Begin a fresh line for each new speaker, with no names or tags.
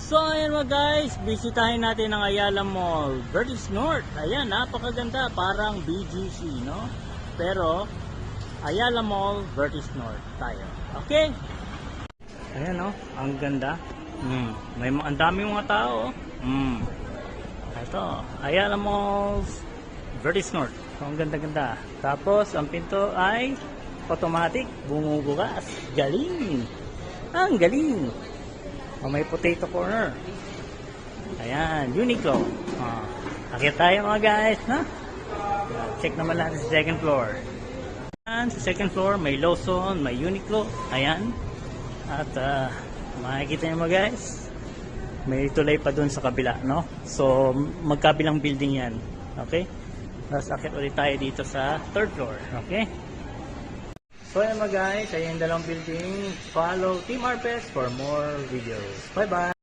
So ayan mga guys, bisitahin natin ang Ayala Mall, Vertis North. Ayan, napakaganda, parang BGC, no? Pero Ayala Mall, Vertis North tayo. Okay? Ayan, no? Ang ganda. Ang daming mga tao. Ito, Ayala Mall, Vertis North. So, ang ganda-ganda. Tapos ang pinto ay automatic, bumubukas. Galing. Ang galing. May potato corner. Ayan, Uniqlo. Akit tayo mga guys, no? Check naman natin sa second floor. Ayan, sa second floor may Lawson, may Uniqlo. Ayan. At makikita nyo mga guys, may tulay pa dun sa kabila, no? So magkabilang building yan. Okay? Tapos akit ulit tayo dito sa third floor. Okay? So ayan mga guys, ayan yung dalawang building. Follow Team Arpes for more videos. Bye bye!